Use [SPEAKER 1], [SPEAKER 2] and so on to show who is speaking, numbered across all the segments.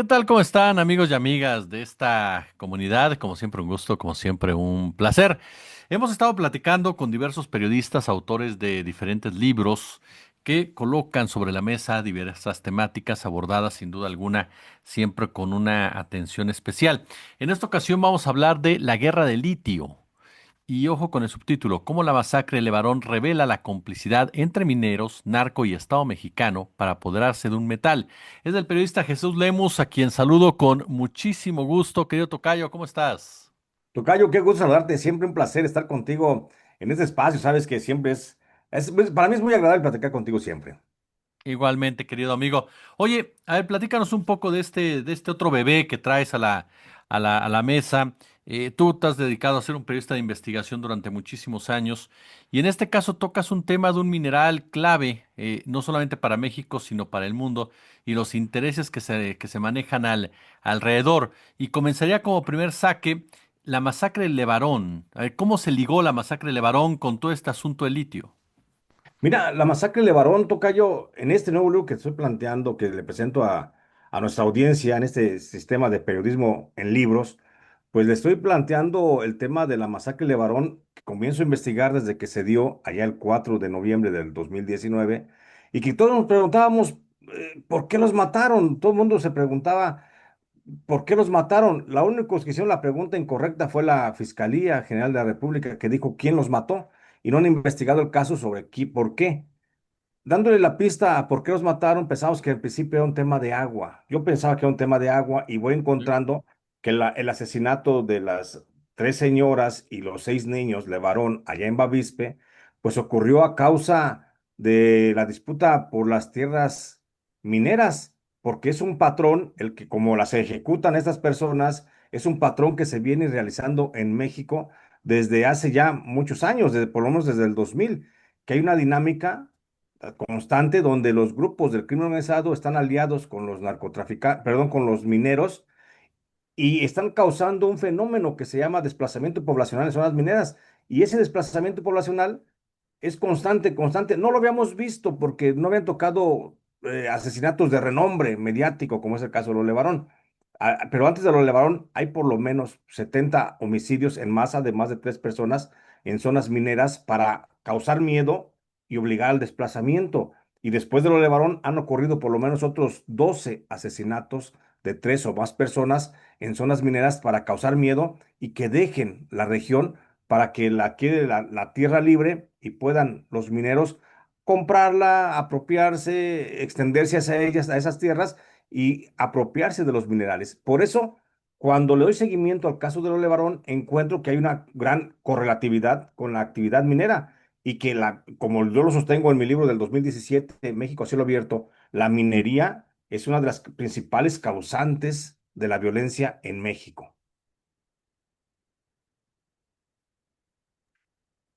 [SPEAKER 1] ¿Qué tal? ¿Cómo están, amigos y amigas de esta comunidad? Como siempre, un gusto, como siempre, un placer. Hemos estado platicando con diversos periodistas, autores de diferentes libros que colocan sobre la mesa diversas temáticas abordadas, sin duda alguna, siempre con una atención especial. En esta ocasión vamos a hablar de la guerra del litio. Y ojo con el subtítulo, cómo la masacre de Levarón revela la complicidad entre mineros, narco y Estado mexicano para apoderarse de un metal. Es del periodista Jesús Lemus, a quien saludo con muchísimo gusto. Querido Tocayo, ¿cómo estás?
[SPEAKER 2] Tocayo, qué gusto saludarte, siempre un placer estar contigo en este espacio, sabes que siempre para mí es muy agradable platicar contigo siempre.
[SPEAKER 1] Igualmente, querido amigo. Oye, a ver, platícanos un poco de este otro bebé que traes a la mesa. Tú te has dedicado a ser un periodista de investigación durante muchísimos años y en este caso tocas un tema de un mineral clave, no solamente para México, sino para el mundo y los intereses que se manejan alrededor. Y comenzaría como primer saque la masacre del Levarón. A ver, ¿cómo se ligó la masacre del Levarón con todo este asunto del litio?
[SPEAKER 2] Mira, la masacre de Barón, Tocayo, en este nuevo libro que estoy planteando, que le presento a nuestra audiencia en este sistema de periodismo en libros, pues le estoy planteando el tema de la masacre de Barón, que comienzo a investigar desde que se dio allá el 4 de noviembre del 2019, y que todos nos preguntábamos, ¿por qué los mataron? Todo el mundo se preguntaba. ¿Por qué los mataron? La única que hicieron la pregunta incorrecta fue la Fiscalía General de la República que dijo quién los mató y no han investigado el caso sobre por qué. Dándole la pista a por qué los mataron, pensamos que al principio era un tema de agua. Yo pensaba que era un tema de agua y voy encontrando que el asesinato de las tres señoras y los seis niños de varón allá en Bavispe, pues ocurrió a causa de la disputa por las tierras mineras, porque es un patrón, el que como las ejecutan estas personas, es un patrón que se viene realizando en México desde hace ya muchos años, desde, por lo menos desde el 2000, que hay una dinámica constante donde los grupos del crimen organizado están aliados con los narcotraficantes, perdón, con los mineros y están causando un fenómeno que se llama desplazamiento poblacional en zonas mineras. Y ese desplazamiento poblacional es constante, constante. No lo habíamos visto porque no habían tocado asesinatos de renombre mediático, como es el caso de los Levarón. Pero antes de los Levarón hay por lo menos 70 homicidios en masa de más de tres personas en zonas mineras para causar miedo y obligar al desplazamiento. Y después de los Levarón han ocurrido por lo menos otros 12 asesinatos de tres o más personas en zonas mineras para causar miedo y que dejen la región para que la quede la tierra libre y puedan los mineros comprarla, apropiarse, extenderse hacia ellas, a esas tierras y apropiarse de los minerales. Por eso, cuando le doy seguimiento al caso de los Levarón, encuentro que hay una gran correlatividad con la actividad minera y que como yo lo sostengo en mi libro del 2017, México a cielo abierto, la minería es una de las principales causantes de la violencia en México.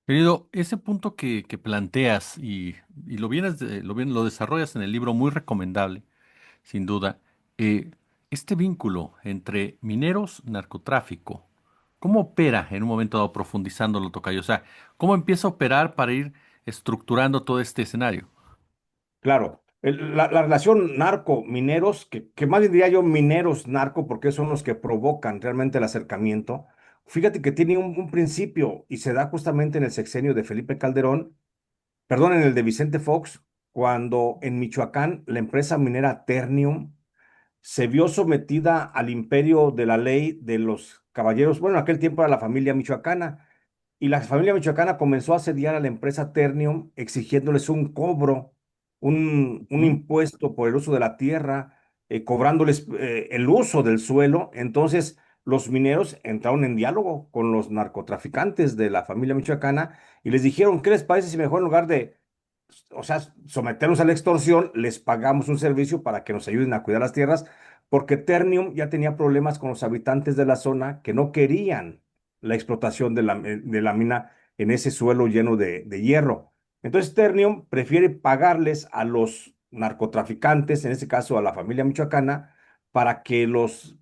[SPEAKER 1] Querido, ese punto que planteas y lo desarrollas en el libro, muy recomendable, sin duda. eh, este vínculo entre mineros, narcotráfico, ¿cómo opera en un momento dado profundizándolo, tocayo? O sea, ¿cómo empieza a operar para ir estructurando todo este escenario?
[SPEAKER 2] Claro, la relación narco-mineros, que más bien diría yo mineros-narco, porque son los que provocan realmente el acercamiento, fíjate que tiene un principio y se da justamente en el sexenio de Felipe Calderón, perdón, en el de Vicente Fox, cuando en Michoacán la empresa minera Ternium se vio sometida al imperio de la ley de los caballeros, bueno, en aquel tiempo era la familia michoacana, y la familia michoacana comenzó a asediar a la empresa Ternium exigiéndoles un cobro, un
[SPEAKER 1] Ujú.
[SPEAKER 2] impuesto por el uso de la tierra, cobrándoles el uso del suelo. Entonces, los mineros entraron en diálogo con los narcotraficantes de la familia michoacana y les dijeron, ¿qué les parece si mejor en lugar de, o sea, someternos a la extorsión, les pagamos un servicio para que nos ayuden a cuidar las tierras? Porque Ternium ya tenía problemas con los habitantes de la zona que no querían la explotación de la mina en ese suelo lleno de hierro. Entonces Ternium prefiere pagarles a los narcotraficantes, en este caso a la familia michoacana, para que los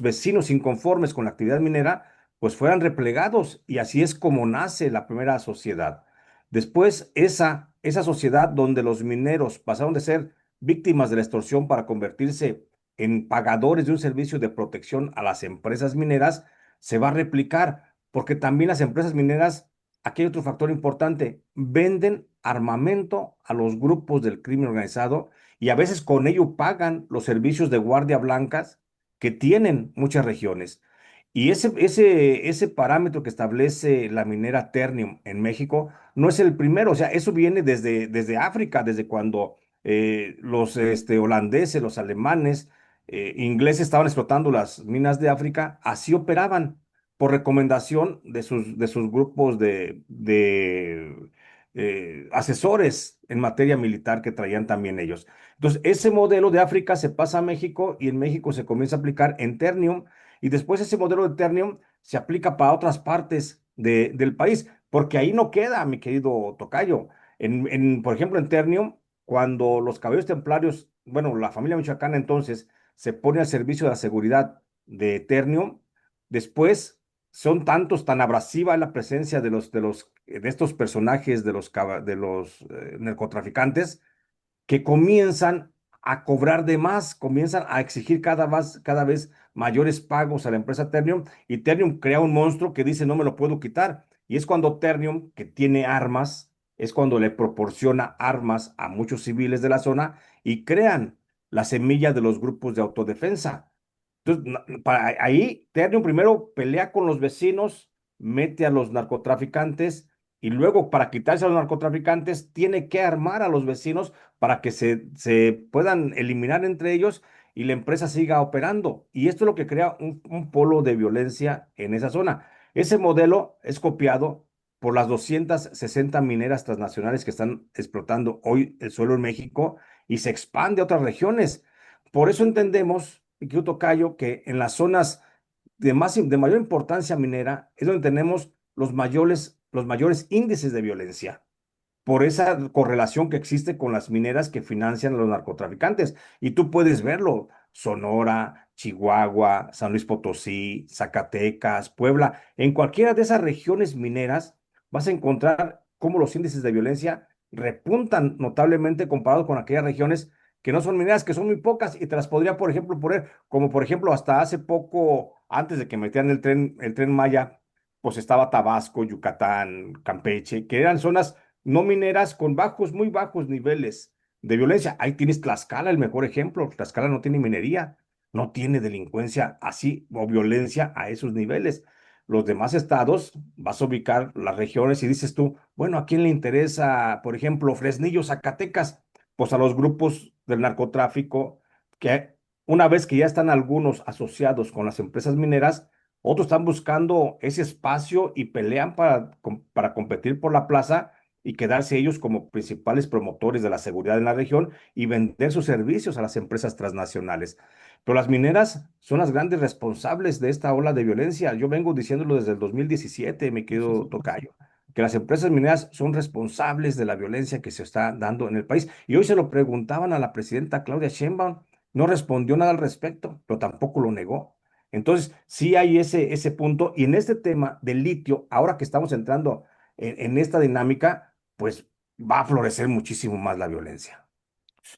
[SPEAKER 2] vecinos inconformes con la actividad minera, pues fueran replegados. Y así es como nace la primera sociedad. Después, esa sociedad donde los mineros pasaron de ser víctimas de la extorsión para convertirse en pagadores de un servicio de protección a las empresas mineras se va a replicar, porque también las empresas mineras, aquí hay otro factor importante, venden armamento a los grupos del crimen organizado y a veces con ello pagan los servicios de guardia blancas que tienen muchas regiones. Y ese parámetro que establece la minera Ternium en México no es el primero, o sea, eso viene desde África, desde cuando los holandeses, los alemanes, ingleses estaban explotando las minas de África, así operaban por recomendación de sus grupos de asesores en materia militar que traían también ellos. Entonces, ese modelo de África se pasa a México y en México se comienza a aplicar en Ternium y después ese modelo de Ternium se aplica para otras partes del país, porque ahí no queda, mi querido Tocayo. Por ejemplo, en Ternium, cuando los caballeros templarios, bueno, la familia michoacana entonces se pone al servicio de la seguridad de Ternium, después son tantos, tan abrasiva la presencia de estos personajes de los narcotraficantes que comienzan a cobrar de más, comienzan a exigir cada vez mayores pagos a la empresa Ternium y Ternium crea un monstruo que dice no me lo puedo quitar. Y es cuando Ternium, que tiene armas, es cuando le proporciona armas a muchos civiles de la zona y crean la semilla de los grupos de autodefensa. Entonces, ahí Ternium primero pelea con los vecinos, mete a los narcotraficantes y luego para quitarse a los narcotraficantes tiene que armar a los vecinos para que se puedan eliminar entre ellos y la empresa siga operando. Y esto es lo que crea un polo de violencia en esa zona. Ese modelo es copiado por las 260 mineras transnacionales que están explotando hoy el suelo en México y se expande a otras regiones. Por eso entendemos, Quito Tocayo, que en las zonas de mayor importancia minera es donde tenemos los mayores índices de violencia por esa correlación que existe con las mineras que financian a los narcotraficantes. Y tú puedes verlo, Sonora, Chihuahua, San Luis Potosí, Zacatecas, Puebla, en cualquiera de esas regiones mineras vas a encontrar cómo los índices de violencia repuntan notablemente comparados con aquellas regiones que no son mineras, que son muy pocas, y te las podría, por ejemplo, poner, como por ejemplo, hasta hace poco, antes de que metieran el tren Maya, pues estaba Tabasco, Yucatán, Campeche, que eran zonas no mineras con muy bajos niveles de violencia. Ahí tienes Tlaxcala, el mejor ejemplo. Tlaxcala no tiene minería, no tiene delincuencia así o violencia a esos niveles. Los demás estados, vas a ubicar las regiones y dices tú, bueno, ¿a quién le interesa, por ejemplo, Fresnillo, Zacatecas? Pues a los grupos del narcotráfico que una vez que ya están algunos asociados con las empresas mineras, otros están buscando ese espacio y pelean para competir por la plaza y quedarse ellos como principales promotores de la seguridad en la región y vender sus servicios a las empresas transnacionales. Pero las mineras son las grandes responsables de esta ola de violencia. Yo vengo diciéndolo desde el 2017, me
[SPEAKER 1] Sí, sí,
[SPEAKER 2] quedo
[SPEAKER 1] sí.
[SPEAKER 2] tocayo, que las empresas mineras son responsables de la violencia que se está dando en el país. Y hoy se lo preguntaban a la presidenta Claudia Sheinbaum, no respondió nada al respecto, pero tampoco lo negó. Entonces, sí hay ese punto. Y en este tema del litio, ahora que estamos entrando en esta dinámica, pues va a florecer muchísimo más la violencia.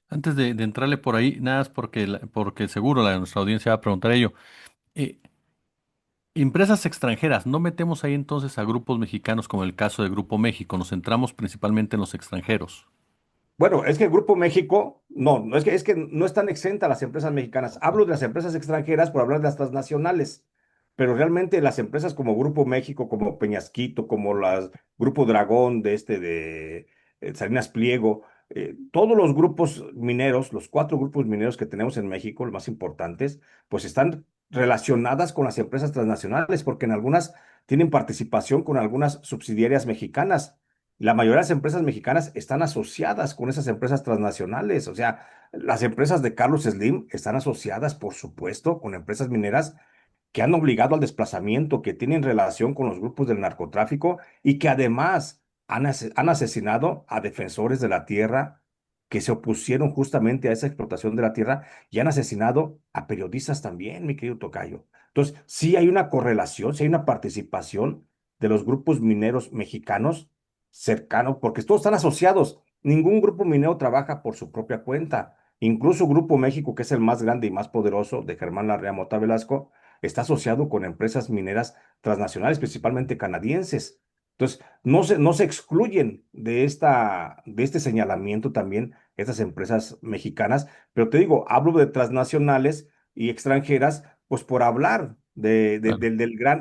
[SPEAKER 1] Antes de entrarle por ahí, nada más porque seguro nuestra audiencia va a preguntar ello. Eh, Empresas extranjeras, no metemos ahí entonces a grupos mexicanos como el caso de Grupo México, nos centramos principalmente en los extranjeros.
[SPEAKER 2] Bueno, es que el Grupo México, no, es que no están exentas las empresas mexicanas. Hablo de las empresas extranjeras por hablar de las transnacionales, pero realmente las empresas como Grupo México, como Peñasquito, como las Grupo Dragón de Salinas Pliego, todos los grupos mineros, los 4 grupos mineros que tenemos en México, los más importantes, pues están relacionadas con las empresas transnacionales, porque en algunas tienen participación con algunas subsidiarias mexicanas. La mayoría de las empresas mexicanas están asociadas con esas empresas transnacionales. O sea, las empresas de Carlos Slim están asociadas, por supuesto, con empresas mineras que han obligado al desplazamiento, que tienen relación con los grupos del narcotráfico y que además han asesinado a defensores de la tierra que se opusieron justamente a esa explotación de la tierra y han asesinado a periodistas también, mi querido Tocayo. Entonces, sí hay una correlación, sí hay una participación de los grupos mineros mexicanos cercanos, porque todos están asociados. Ningún grupo minero trabaja por su propia cuenta. Incluso Grupo México, que es el más grande y más poderoso de Germán Larrea Mota Velasco, está asociado con empresas mineras transnacionales, principalmente canadienses. Entonces, no se excluyen de este señalamiento también estas empresas mexicanas, pero te digo, hablo de transnacionales y extranjeras, pues por hablar de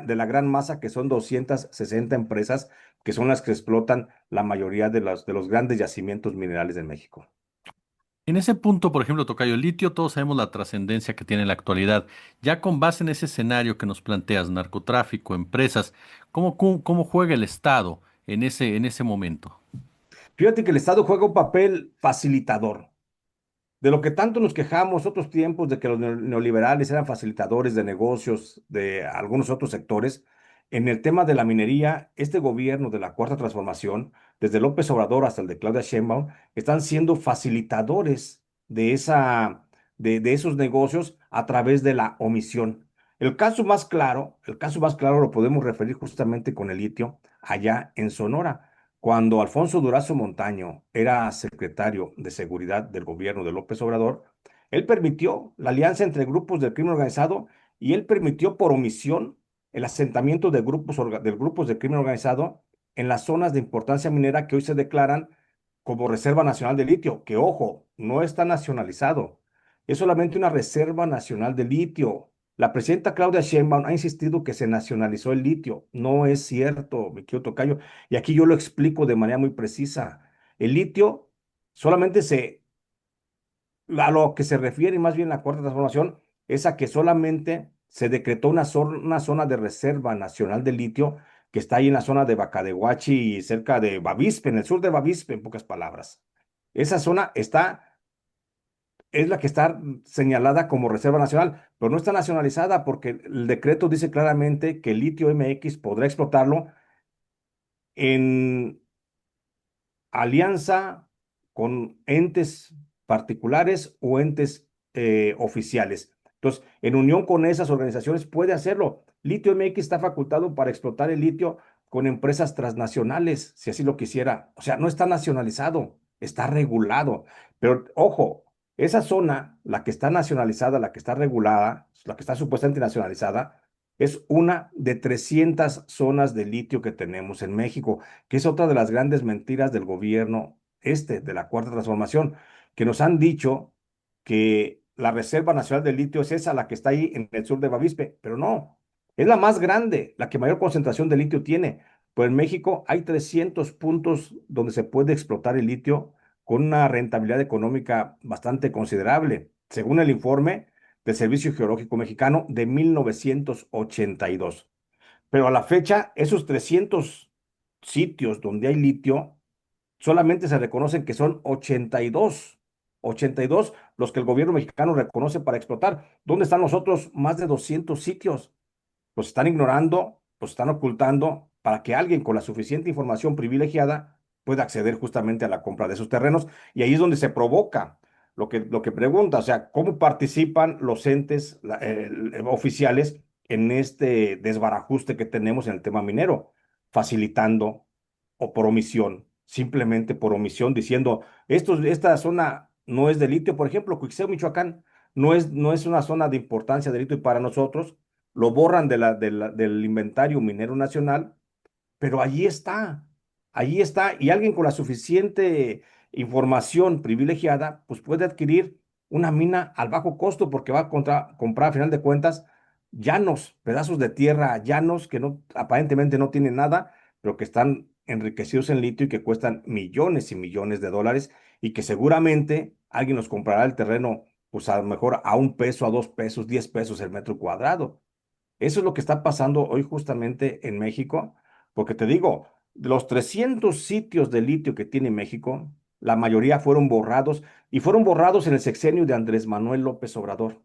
[SPEAKER 2] la gran masa que son 260 empresas que son las que explotan la mayoría de los grandes yacimientos minerales de México.
[SPEAKER 1] En ese punto, por ejemplo, tocayo, el litio, todos sabemos la trascendencia que tiene en la actualidad. Ya con base en ese escenario que nos planteas, narcotráfico, empresas, ¿cómo juega el Estado en ese momento?
[SPEAKER 2] Fíjate que el Estado juega un papel facilitador. De lo que tanto nos quejamos otros tiempos de que los neoliberales eran facilitadores de negocios de algunos otros sectores, en el tema de la minería, este gobierno de la Cuarta Transformación, desde López Obrador hasta el de Claudia Sheinbaum, están siendo facilitadores de esos negocios a través de la omisión. El caso más claro lo podemos referir justamente con el litio allá en Sonora. Cuando Alfonso Durazo Montaño era secretario de Seguridad del gobierno de López Obrador, él permitió la alianza entre grupos del crimen organizado y él permitió por omisión el asentamiento de grupos de crimen organizado en las zonas de importancia minera que hoy se declaran como Reserva Nacional de Litio, que ojo, no está nacionalizado, es solamente una Reserva Nacional de Litio. La presidenta Claudia Sheinbaum ha insistido que se nacionalizó el litio. No es cierto, mi querido tocayo. Y aquí yo lo explico de manera muy precisa. El litio solamente a lo que se refiere más bien la cuarta transformación es a que solamente se decretó una zona de reserva nacional de litio que está ahí en la zona de Bacadehuachi y cerca de Bavispe, en el sur de Bavispe, en pocas palabras. Esa zona es la que está señalada como reserva nacional, pero no está nacionalizada porque el decreto dice claramente que el litio MX podrá explotarlo en alianza con entes particulares o entes oficiales. Entonces, en unión con esas organizaciones puede hacerlo. Litio MX está facultado para explotar el litio con empresas transnacionales, si así lo quisiera. O sea, no está nacionalizado, está regulado. Pero ojo, esa zona, la que está nacionalizada, la que está regulada, la que está supuestamente nacionalizada, es una de 300 zonas de litio que tenemos en México, que es otra de las grandes mentiras del gobierno de la Cuarta Transformación, que nos han dicho que la Reserva Nacional de Litio es esa, la que está ahí en el sur de Bavispe, pero no, es la más grande, la que mayor concentración de litio tiene. Pues en México hay 300 puntos donde se puede explotar el litio con una rentabilidad económica bastante considerable, según el informe del Servicio Geológico Mexicano de 1982. Pero a la fecha, esos 300 sitios donde hay litio, solamente se reconocen que son 82 los que el gobierno mexicano reconoce para explotar. ¿Dónde están los otros más de 200 sitios? Los están ignorando, los están ocultando para que alguien con la suficiente información privilegiada pueda acceder justamente a la compra de esos terrenos. Y ahí es donde se provoca lo que pregunta, o sea, ¿cómo participan los entes oficiales en este desbarajuste que tenemos en el tema minero? Facilitando o por omisión, simplemente por omisión, diciendo, esta zona no es de litio, por ejemplo, Cuitzeo, Michoacán, no es una zona de importancia de litio y para nosotros lo borran del inventario minero nacional, pero allí está, y alguien con la suficiente información privilegiada, pues puede adquirir una mina al bajo costo porque va a comprar a final de cuentas llanos, pedazos de tierra llanos que no, aparentemente no tienen nada, pero que están enriquecidos en litio y que cuestan millones y millones de dólares y que seguramente alguien los comprará el terreno, pues a lo mejor a 1 peso, a 2 pesos, 10 pesos el metro cuadrado. Eso es lo que está pasando hoy justamente en México, porque te digo, de los 300 sitios de litio que tiene México, la mayoría fueron borrados y fueron borrados en el sexenio de Andrés Manuel López Obrador.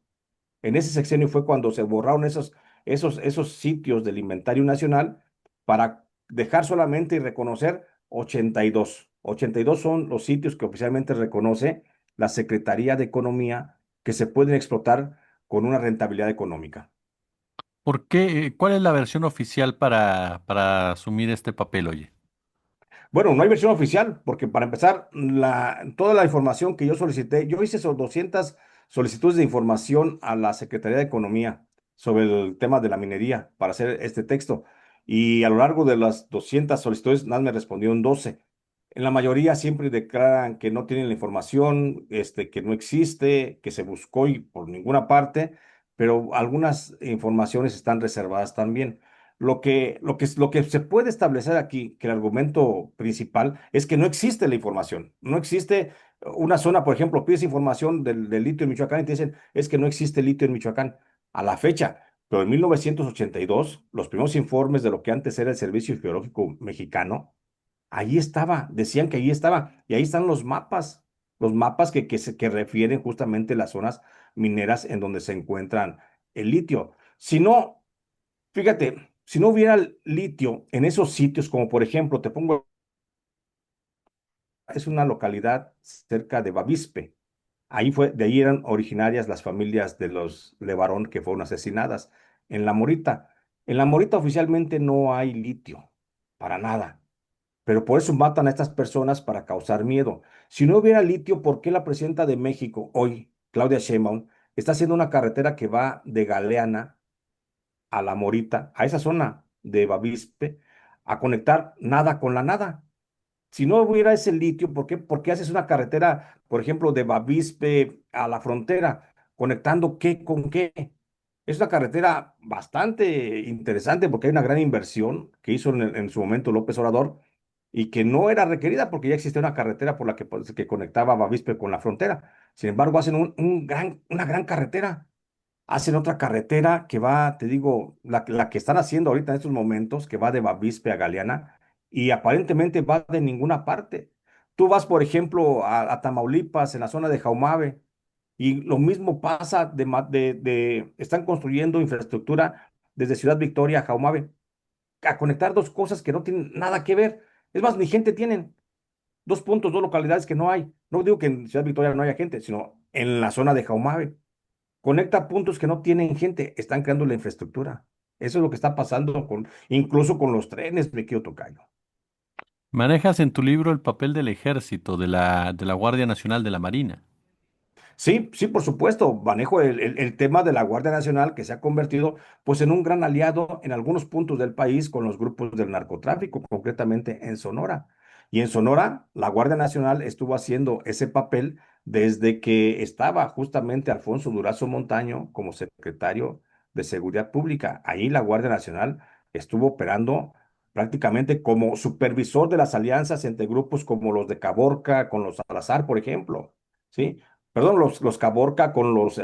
[SPEAKER 2] En ese sexenio fue cuando se borraron esos sitios del inventario nacional para dejar solamente y reconocer 82. 82 son los sitios que oficialmente reconoce la Secretaría de Economía que se pueden explotar con una rentabilidad económica.
[SPEAKER 1] ¿Por qué? ¿Cuál es la versión oficial para asumir este papel, oye?
[SPEAKER 2] Bueno, no hay versión oficial, porque para empezar, toda la información que yo solicité, yo hice esos 200 solicitudes de información a la Secretaría de Economía sobre el tema de la minería para hacer este texto. Y a lo largo de las 200 solicitudes, nada me respondieron 12. En la mayoría siempre declaran que no tienen la información, que no existe, que se buscó y por ninguna parte, pero algunas informaciones están reservadas también. Lo que se puede establecer aquí, que el argumento principal es que no existe la información. No existe una zona, por ejemplo, pides información del litio en Michoacán y te dicen, es que no existe litio en Michoacán a la fecha. Pero en 1982, los primeros informes de lo que antes era el Servicio Geológico Mexicano, ahí estaba, decían que ahí estaba, y ahí están los mapas que refieren justamente las zonas mineras en donde se encuentran el litio. Si no, fíjate, si no hubiera litio en esos sitios, como por ejemplo, te pongo, es una localidad cerca de Bavispe. De ahí eran originarias las familias de los Levarón que fueron asesinadas. En La Morita. En La Morita oficialmente no hay litio, para nada. Pero por eso matan a estas personas para causar miedo. Si no hubiera litio, ¿por qué la presidenta de México hoy, Claudia Sheinbaum, está haciendo una carretera que va de Galeana a La Morita, a esa zona de Bavispe, a conectar nada con la nada? Si no hubiera ese litio, ¿por qué haces una carretera, por ejemplo, de Bavispe a la frontera, conectando qué con qué? Es una carretera bastante interesante porque hay una gran inversión que hizo en su momento López Obrador y que no era requerida porque ya existía una carretera por la que conectaba Bavispe con la frontera. Sin embargo, hacen una gran carretera. Hacen otra carretera que va, te digo, la que están haciendo ahorita en estos momentos, que va de Bavispe a Galeana, y aparentemente va de ninguna parte. Tú vas, por ejemplo, a Tamaulipas, en la zona de Jaumabe, y lo mismo pasa están construyendo infraestructura desde Ciudad Victoria a Jaumabe, a conectar dos cosas que no tienen nada que ver. Es más, ni gente tienen. Dos puntos, dos localidades que no hay. No digo que en Ciudad Victoria no haya gente, sino en la zona de Jaumabe. Conecta puntos que no tienen gente, están creando la infraestructura. Eso es lo que está pasando incluso con los trenes, me quiero tocar.
[SPEAKER 1] Manejas en tu libro el papel del ejército, de la Guardia Nacional de la Marina.
[SPEAKER 2] Sí, sí, por supuesto. Manejo el tema de la Guardia Nacional que se ha convertido pues en un gran aliado en algunos puntos del país con los grupos del narcotráfico, concretamente en Sonora. Y en Sonora, la Guardia Nacional estuvo haciendo ese papel desde que estaba justamente Alfonso Durazo Montaño como secretario de Seguridad Pública. Ahí la Guardia Nacional estuvo operando prácticamente como supervisor de las alianzas entre grupos como los de Caborca, con los Salazar, por ejemplo. ¿Sí? Perdón, los Caborca con los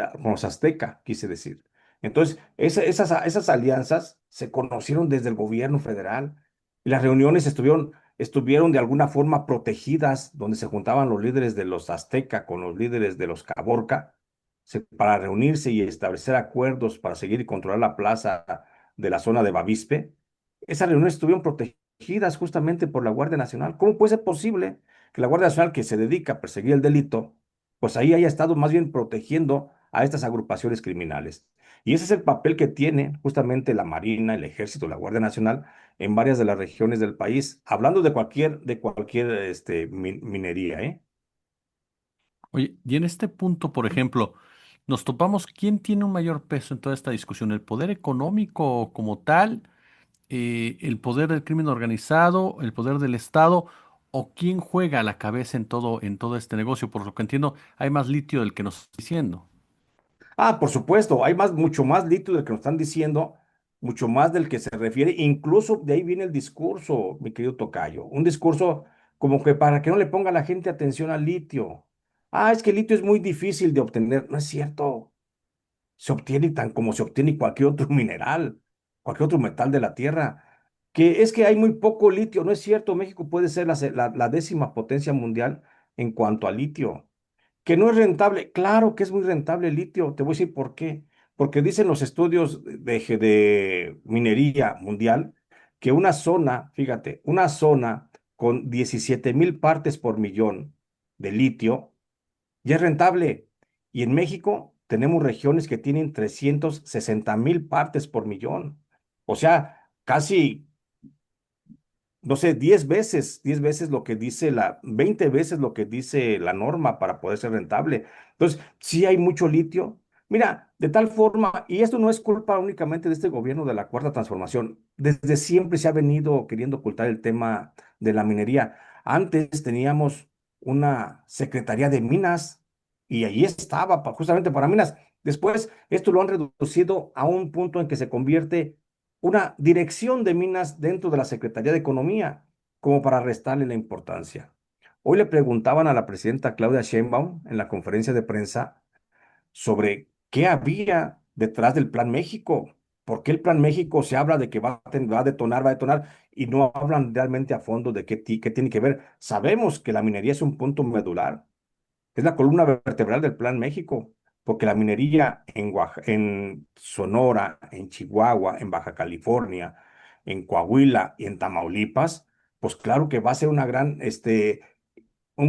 [SPEAKER 2] Azteca, quise decir. Entonces, esas alianzas se conocieron desde el gobierno federal y las reuniones estuvieron de alguna forma protegidas, donde se juntaban los líderes de los Azteca con los líderes de los Caborca, para reunirse y establecer acuerdos para seguir y controlar la plaza de la zona de Bavispe. Esas reuniones estuvieron protegidas justamente por la Guardia Nacional. ¿Cómo puede ser posible que la Guardia Nacional, que se dedica a perseguir el delito, pues ahí haya estado más bien protegiendo a estas agrupaciones criminales? Y ese es el papel que tiene justamente la Marina, el Ejército, la Guardia Nacional en varias de las regiones del país, hablando de cualquier minería, ¿eh?
[SPEAKER 1] Oye, y en este punto, por ejemplo, nos topamos quién tiene un mayor peso en toda esta discusión, el poder económico como tal, el poder del crimen organizado, el poder del Estado, o quién juega a la cabeza en todo este negocio. Por lo que entiendo, hay más litio del que nos está diciendo.
[SPEAKER 2] Ah, por supuesto, hay mucho más litio del que nos están diciendo, mucho más del que se refiere, incluso de ahí viene el discurso, mi querido tocayo, un discurso como que para que no le ponga la gente atención al litio. Ah, es que el litio es muy difícil de obtener. No es cierto, se obtiene tan como se obtiene cualquier otro mineral, cualquier otro metal de la tierra. Que es que hay muy poco litio, no es cierto, México puede ser la 10ª potencia mundial en cuanto a litio. Que no es rentable, claro que es muy rentable el litio, te voy a decir por qué. Porque dicen los estudios de minería mundial que una zona, fíjate, una zona con 17,000 partes por millón de litio ya es rentable. Y en México tenemos regiones que tienen 360,000 partes por millón. O sea, casi no sé, 10 veces lo que dice 20 veces lo que dice la norma para poder ser rentable. Entonces, sí hay mucho litio. Mira, de tal forma, y esto no es culpa únicamente de este gobierno de la Cuarta Transformación, desde siempre se ha venido queriendo ocultar el tema de la minería. Antes teníamos una Secretaría de Minas y ahí estaba justamente para minas. Después, esto lo han reducido a un punto en que se convierte una dirección de minas dentro de la Secretaría de Economía, como para restarle la importancia. Hoy le preguntaban a la presidenta Claudia Sheinbaum en la conferencia de prensa sobre qué había detrás del Plan México. ¿Por qué el Plan México se habla de que va a detonar, y no hablan realmente a fondo de qué tiene que ver? Sabemos que la minería es un punto medular, es la columna vertebral del Plan México, porque la minería en Sonora, en Chihuahua, en Baja California, en Coahuila y en Tamaulipas, pues claro que va a ser un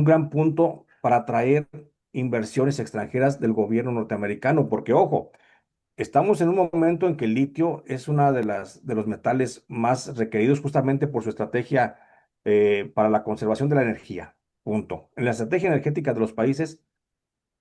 [SPEAKER 2] gran punto para atraer inversiones extranjeras del gobierno norteamericano, porque ojo, estamos en un momento en que el litio es una de los metales más requeridos justamente por su estrategia para la conservación de la energía. Punto. En la estrategia energética de los países,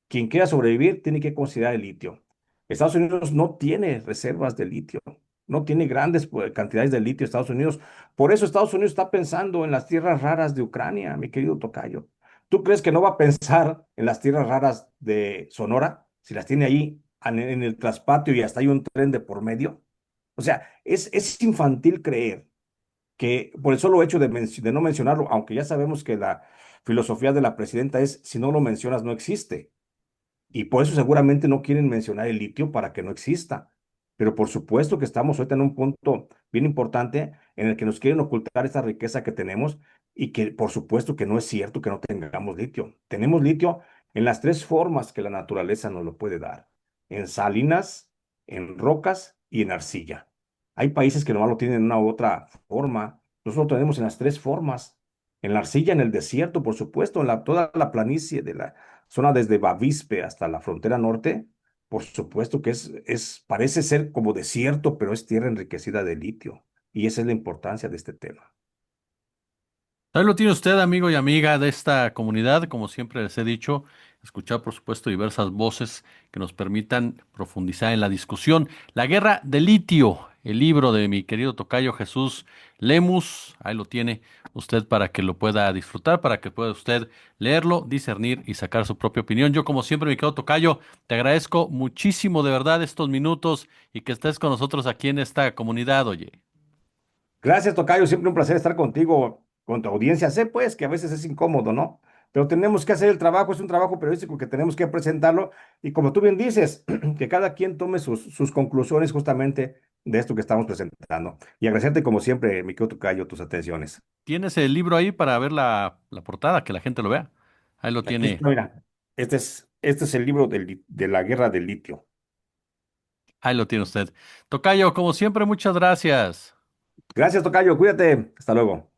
[SPEAKER 2] quien quiera sobrevivir tiene que considerar el litio. Estados Unidos no tiene reservas de litio, no tiene grandes cantidades de litio Estados Unidos. Por eso Estados Unidos está pensando en las tierras raras de Ucrania, mi querido tocayo. ¿Tú crees que no va a pensar en las tierras raras de Sonora si las tiene ahí en el traspatio y hasta hay un tren de por medio? O sea, es infantil creer que por el solo hecho de no mencionarlo, aunque ya sabemos que la filosofía de la presidenta es, si no lo mencionas, no existe. Y por eso seguramente no quieren mencionar el litio para que no exista. Pero por supuesto que estamos ahorita en un punto bien importante en el que nos quieren ocultar esta riqueza que tenemos, y que por supuesto que no es cierto que no tengamos litio. Tenemos litio en las tres formas que la naturaleza nos lo puede dar: en salinas, en rocas y en arcilla. Hay países que nomás lo tienen en una u otra forma. Nosotros lo tenemos en las tres formas. En la arcilla, en el desierto, por supuesto, en toda la planicie de la zona desde Bavispe hasta la frontera norte, por supuesto que parece ser como desierto, pero es tierra enriquecida de litio. Y esa es la importancia de este tema.
[SPEAKER 1] Ahí lo tiene usted, amigo y amiga de esta comunidad. Como siempre les he dicho, escuchar, por supuesto, diversas voces que nos permitan profundizar en la discusión. La guerra del litio, el libro de mi querido tocayo Jesús Lemus. Ahí lo tiene usted para que lo pueda disfrutar, para que pueda usted leerlo, discernir y sacar su propia opinión. Yo, como siempre, mi querido tocayo, te agradezco muchísimo de verdad estos minutos y que estés con nosotros aquí en esta comunidad, oye.
[SPEAKER 2] Gracias, Tocayo. Siempre un placer estar contigo, con tu audiencia. Sé, pues, que a veces es incómodo, ¿no? Pero tenemos que hacer el trabajo, es un trabajo periodístico que tenemos que presentarlo. Y como tú bien dices, que cada quien tome sus conclusiones justamente de esto que estamos presentando. Y agradecerte, como siempre, mi querido Tocayo, tus atenciones.
[SPEAKER 1] ¿Tienes el libro ahí para ver la portada, que la gente lo vea? Ahí lo
[SPEAKER 2] Aquí
[SPEAKER 1] tiene,
[SPEAKER 2] está, mira. Este es el libro de la guerra del litio.
[SPEAKER 1] ahí lo tiene usted. Tocayo, como siempre, muchas gracias.
[SPEAKER 2] Gracias, Tocayo. Cuídate. Hasta luego.